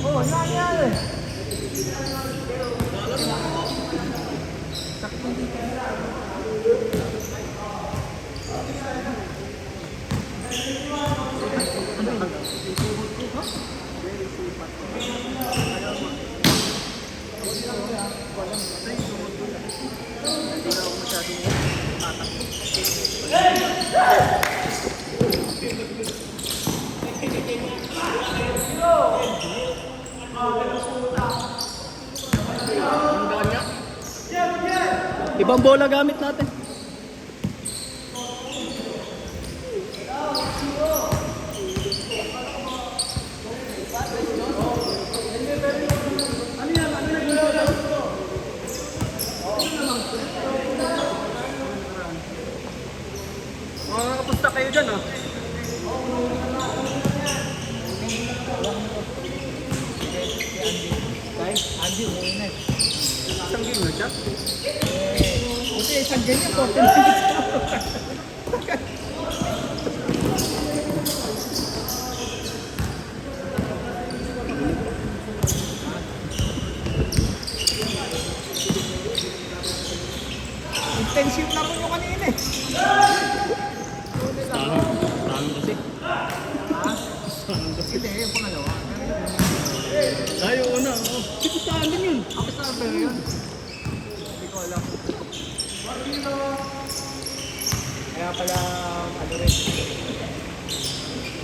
Oh, nangyari. Sakto dito. Ibang bola gamit natin. Makakapusta kayo dyan ah. Guys, Andy, umuwi na. Isang game na siya. Kasi isang ganyan, 14 minutes. Intensive na rin yung kanina eh. Tanong kasi. Hindi, yung pangalawa. Ayaw na. Sige saan din yun. Ako sa pero yun. Hindi ko alam. Kaya pala, ano rin.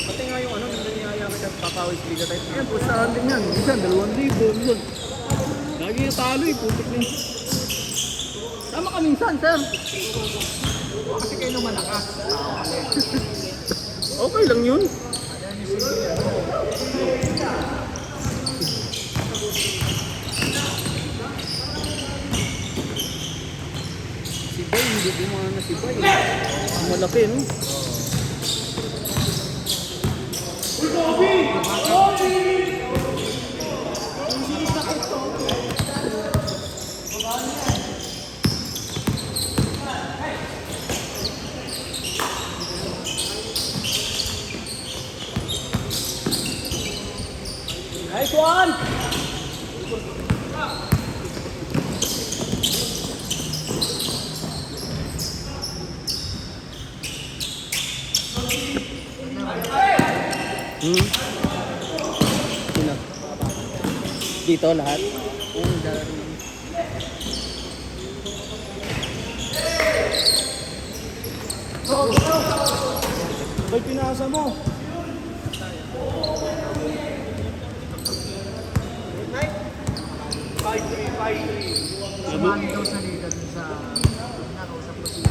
Pati nga yung ano, nangyayaya ka dyan, papawis liga tayo. Ayan, pustahan din yan. Minsan, 2,000. Minsan. Lagi yung talo eh, putik na yun. Tama ka minsan, sir. Kasi kayo naman malakas. Okay lang yun. Ayan yung sige. Si Bay, hindi gumana si Bay. Ang malaki, no? Nice one! Sino? Dito lahat? Oo, dalawa. Ba't pinasa mo? Sumali daw sa liga dun sa nakausap ko si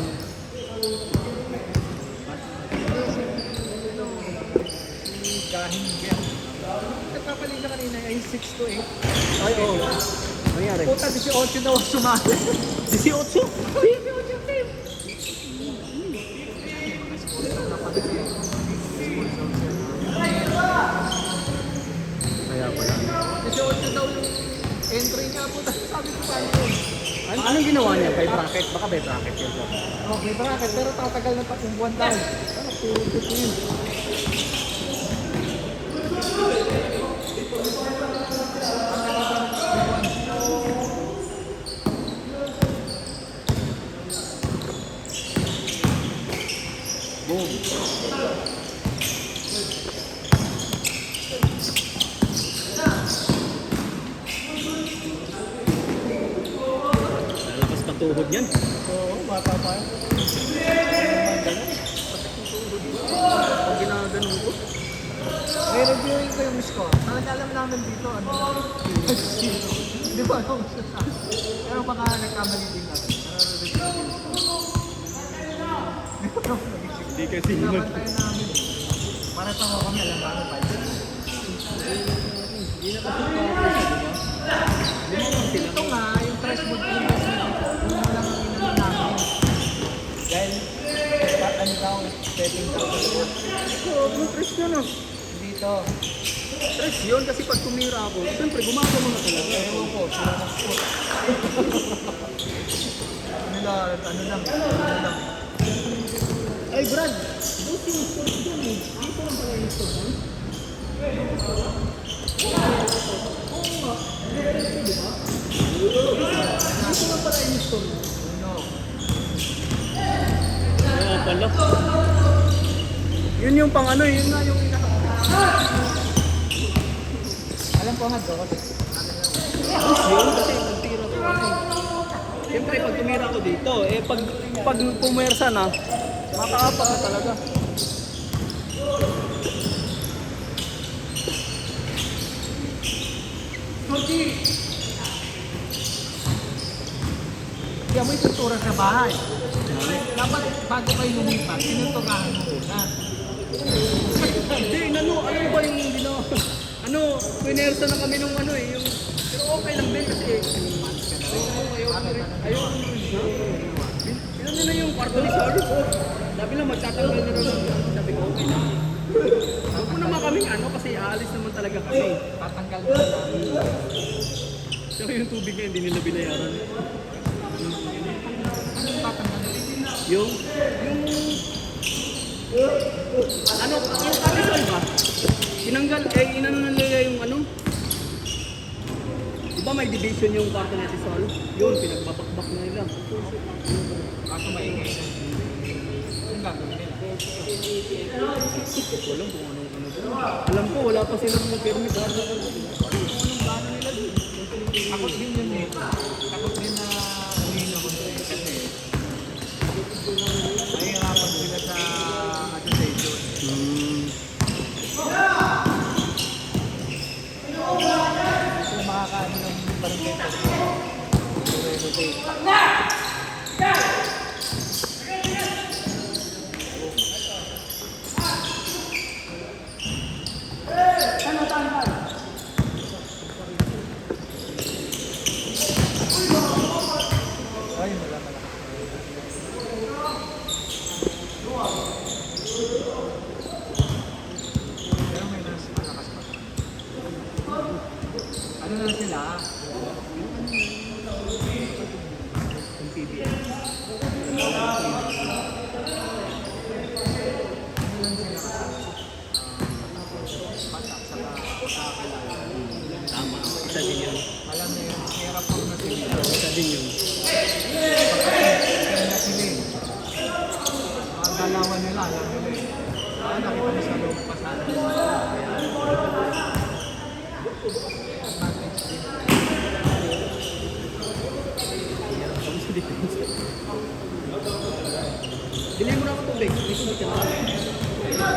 Gahinger. Nagpapalila kanina ay 6 to 8. Ay, oo. Nangyari? Puta, 18 daw sumali. 18? Kaya pala. 18 daw yung entry niya. Puta, sabi ko paano yun? Anong ginawa niya? By bracket? Baka by bracket yun. Oh, may bracket pero tatagal na 3 buwan daw. Ano, puro yun. Boom. Lalabas pa tuhod yan. Oo, bata pa yun. Pag ginaganon ko. May reviewing ko yung score. Parang alam namin dito, ano lang. Di ba ano masasabi? Pero baka nagkamali din natin. Pero review. Hindi kasi Dapat tayo namin. Para tawa kami, alam namin pa. Hindi na kasi pa. Ito nga, yung threshold investment dito, yung lang ang inano namin. Dahil, ano daw, setting daw. Oo, stress yun ah. Dito. Stress yun kasi pag tumira ako, siyempre gumagawa na talaga. Ewan ko, sila ng sport. Nila, ano lang. Ay Brad, post yung store dyan eh. Dito lang pala yung store doon. Oo nga. Di ba? Dito lang pala yung store. Uno. Oo pala. Yun yung pang ano, yun nga yung Alam ko nga doon. yun kasi nagtira ko ako. Siyempre pag tumira ko dito, eh pag pumersa na, makaapak na talaga. Kaya mo itutura sa bahay. Dapat bago kayo lumipat, tinuturahan mo muna. Hindi, ano ba yung ginawa? Ano, pinersa na kami nung ano eh, yung... Pero okay lang din kasi... Ayaw ko rin na. Ilan na yung kwarto ni Solid ko. Sabi lang, magtatanggal na rin ng sabi ko, okay na. Huwag mo naman kami ano, kasi aalis naman talaga kami. Tatanggal mo na. Saka yung tubig niya, hindi nila binayaran. Anong tatanggal? Yung ano, yung katisol ba? Tinanggal, inano na nila yung ano? Di ba may division yung kwarto ni Tisol? Yun, pinagbabakbak na nila. Kaso maingay na. Anong gagawin nila? Walang kung anong ano doon. Alam ko, wala pa silang permit. Anong plano nila doon? Takot din yun eh. Takot din na umihin ako doon eh. Kasi mahirapan sila sa adjudication. Sila makakaano ng barangay ay, wala pala. Pero may nas malakas pa. Ano na sila? Yung PBM. Tama, isa din yun. Alam mo yun, hirap ako na sila. Isa din yun. Kaya na sila eh. Ang galawan nila, alam nila eh. Nakita mo sa loob pa sana. Advantage din. Tapos sa defense. Bili mo na ako tubig. May tubig ka na. Ha?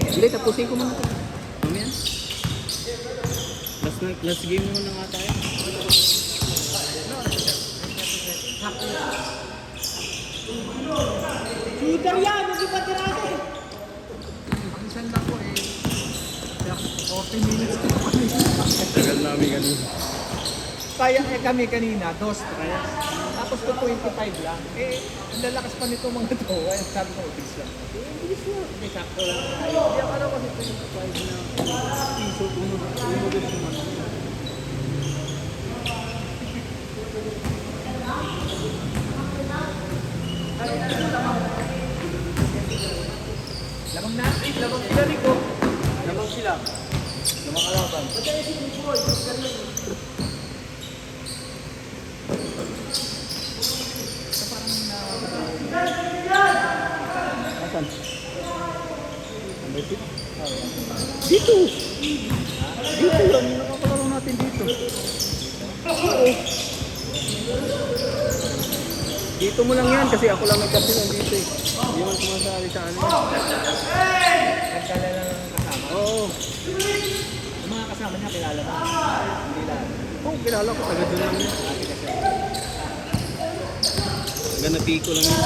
Hindi, tapusin ko muna ito. Mamaya. Last game muna nga tayo. Shooter yan! Hindi pa tirado eh! Ang isang lang ko eh. 40 minutes ko pa Tagal namin ganun. Kaya eh kami kanina, 2 strikes. Tapos 2.25 lang. Eh, ang lalakas pa nito mga to. Ay, sabi ko, bilis lang. Bilis na. May sakto lang tayo. Hindi ako raw kasi 25 na piso kung umugod naman. Lamang na. Lamang sila Rico. Lamang sila. Lamang kalaban. Asan? Number 6? Dito! Dito lang, nakakalaro natin dito. Oo. Dito mo lang yan kasi ako lang nagkasilan dito eh. Hindi man sumasali sa ano. Nagdala lang ng kasama. Oo. Yung mga kasama niya, kilala mo. Hindi lang. Oo, kilala ko. Taga doon lang yan. Taga Napiko lang yan.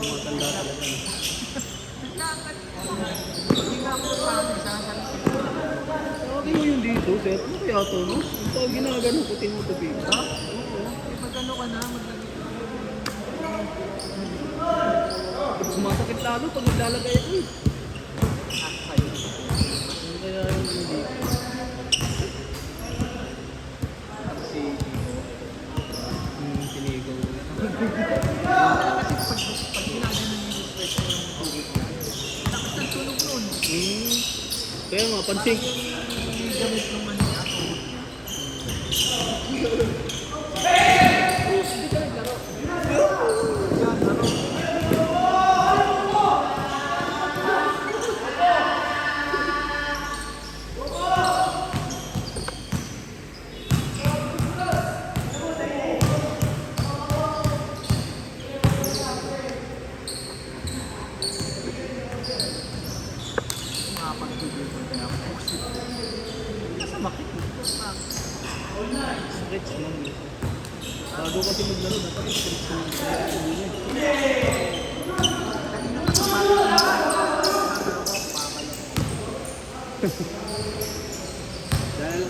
Tumatanda talaga. Hindi nga ako parang isang Tawagin mo yung dito, sir. Ano kaya ito, no? Ang tawag ginagano ko, tinutupi. Ha? Eh, magano ka na, Sumasakit lalo pag naglalagay ako eh. Sa'yo. Ano kaya yung hindi? Si Tito. Tinigaw. Kasi pag ginagano yung request mo yung tubig niya, lakas ng tunog nun. Kaya nga, pansin. Yung gamit naman yung ako. Hindi ka naglaro. Yan, laro. Makapag-video ko kaya ako. Nasa bakit mo? Stretch lang. Bago kasi maglaro, dapat stretch lang. Dahil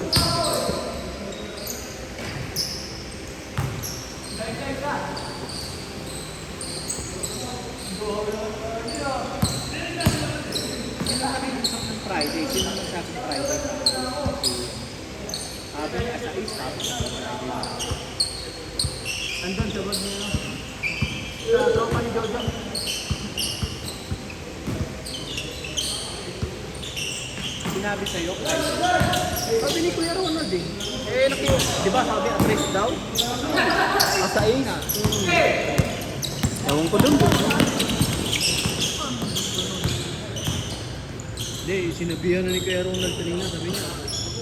Friday, sino naman sa akin Friday? Sabi niya, sa isap, andun sa bag niya. Sa tropa ni Jojo. Sinabi sa'yo, sabi ni Kuya Ronald eh. Di ba sabi address daw? Asa na. Ewan ko dun. Hindi, sinabihan na ni Kuya Ronald kanina. Sabi niya,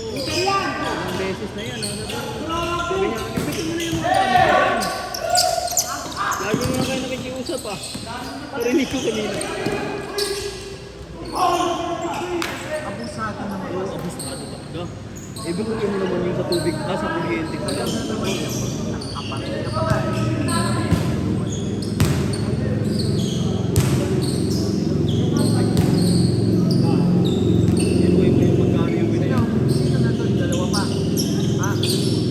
ilang beses na yan. Sabi niya, ibigay mo na yung mga gamit. Lagi nga kayo nakikiusap ah. Parinig ko kanina. Abusado naman. Oo, abusado talaga. Ibigay mo naman yung sa tubig, sa kuryente ko lang. Kapatid ka pa ka. Inuwi mo yung magkano yung binaya. Sino nandun? Dalawa pa. Ha?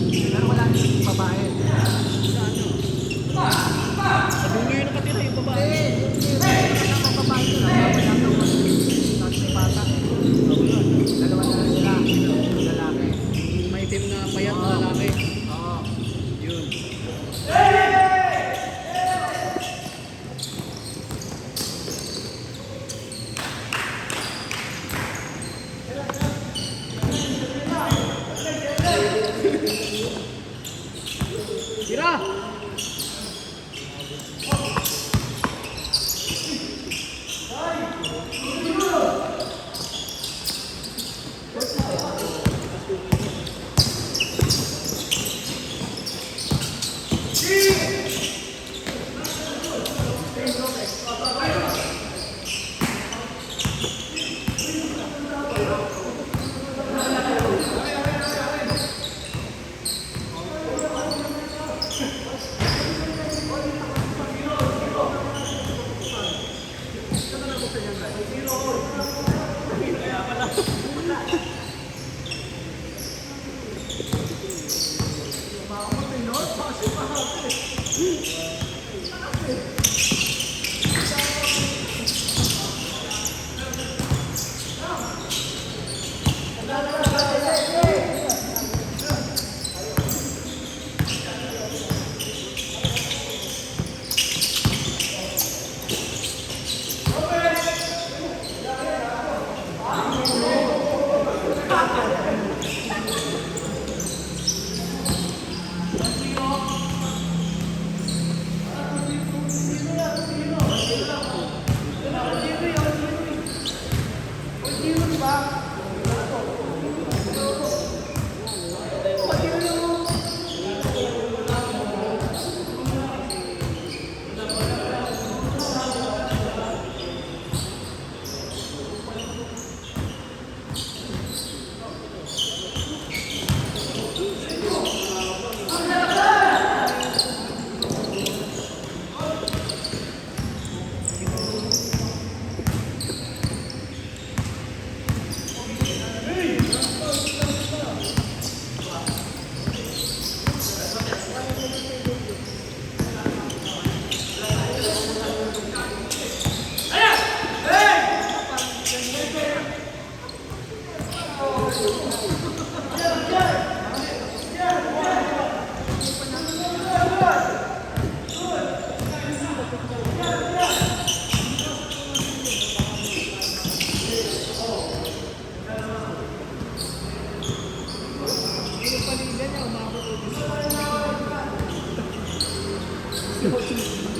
Pero wala nang babae. Sa dulo yung nakatira yung babae. Hindi. Wala nang babae doon. Wala nang tapos may bata. Dalawa na lang sila. Lalaki. May itim na payat na lalaki. Oo. Yun. Tira!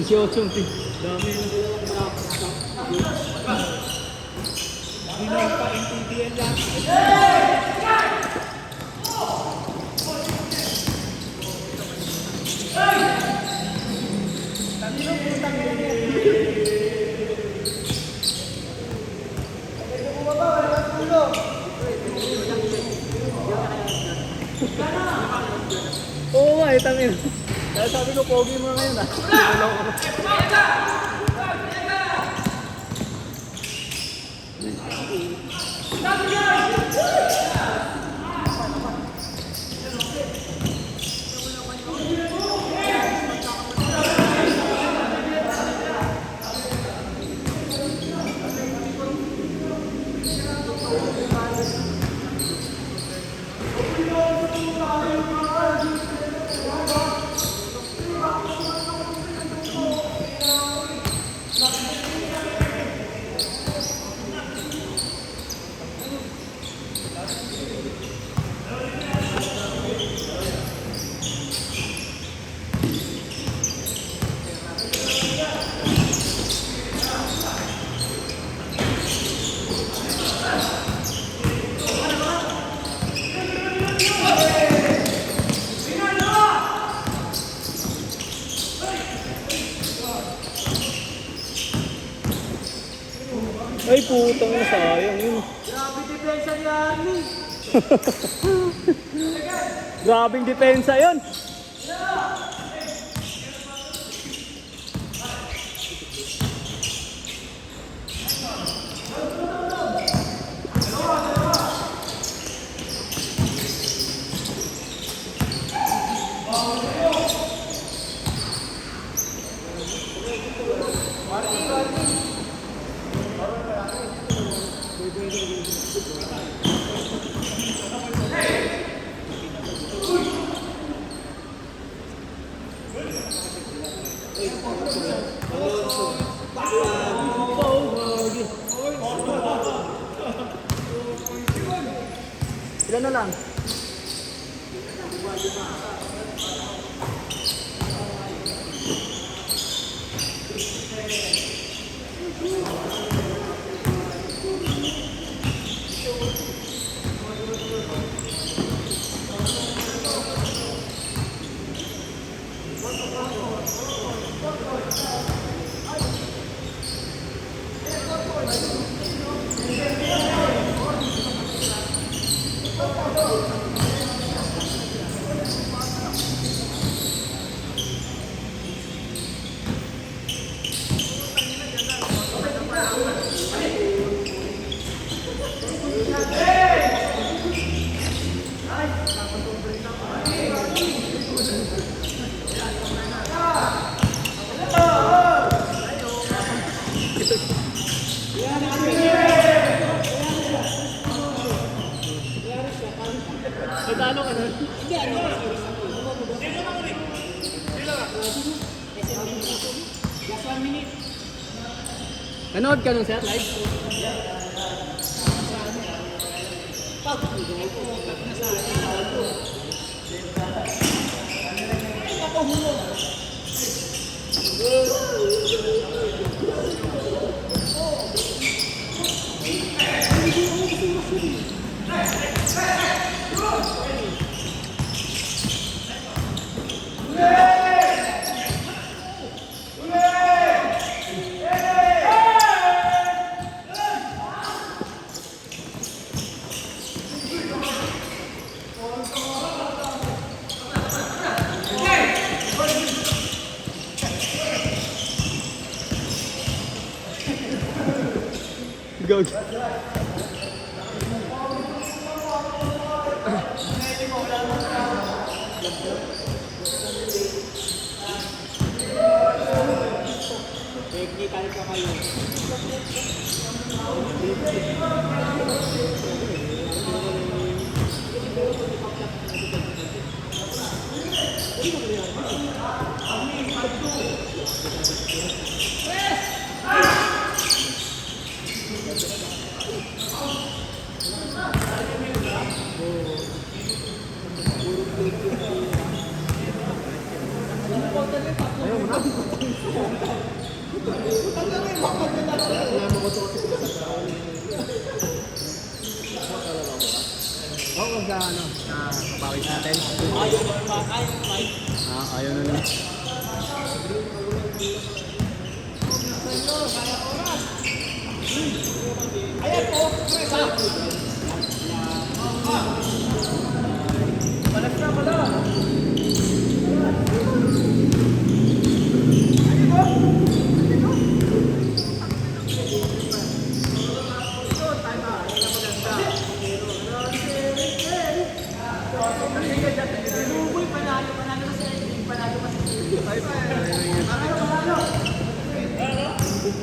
18 team. Dami yung nakakasap. Ginawa pa yung TDL lang. Oo nga, tangin. Kaya sabi ko, pogi mo na ngayon ah. Ay, putang na, sayang yun. Grabe depensa ni Army. Grabing depensa yun. Ilan na lang? Natalo ka na? Nanood ka nung set live? Go. Ayaw mo na. Oo, sa ano? Bawit natin. Ayaw na lang.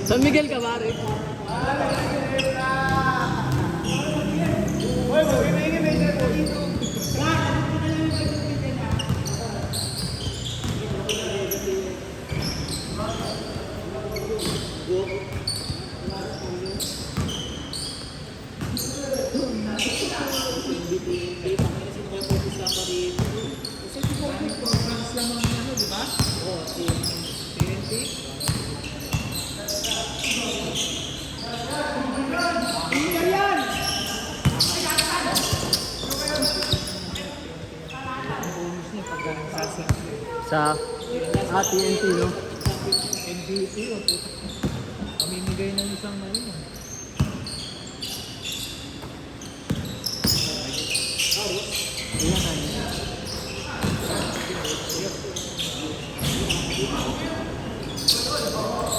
San Miguel ka, pare? Sa TNT, no? MVP o puto. Pamimigay ng isang ano.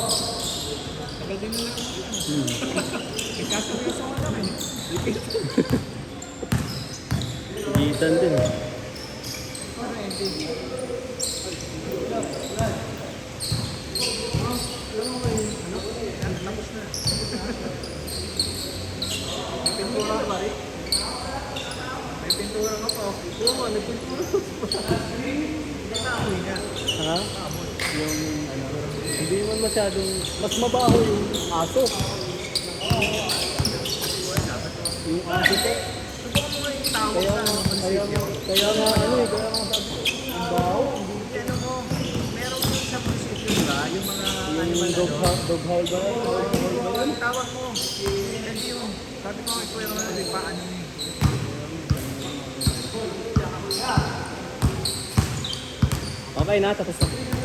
Tagal din nila ako. Nagkasaway sa mga naman. Gitan din. Pintura pa rin. May pintura ka pa. Oo, nagpintura ka pa. Hindi na amoy niya. Ha? Yung ano, hindi naman masyadong, mas mabaho yung aso. Yung aso te. Subukan mo nga yung tawag Kaya sa nga, munisipyo. kaya nga ano eh, kaya nga sabi ko, ang baho. Hindi, ano mo, meron yung sa munisipyo ba? Yung mga animal Yung dog howl ba? Ang tawag mo, hindi yun. Sabi ko, ito yung ano, di pa, ano yun. Okay na, tapos na.